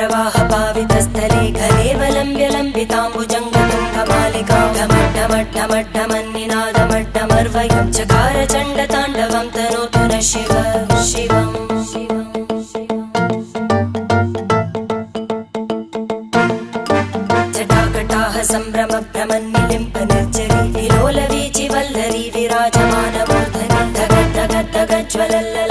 जटाटवीगलज्जलप्रवाहपावितस्थले घलेवलम्ब्य लम्बिताम्बुजङ्गतुङ्गमालिकां ढमड्ढमड्ढमड्ढमन्निनादमड्ढमर्वयं चकार चण्डताण्डवं तनोतु नः शिव शिवम् जटाकटाह सम्भ्रमभ्रमन्निलिम्प निर्जरी विलोलवीचिवल्लरी विराजमानमूर्धनि धगद्धगद्धगज्ज्वलल्ल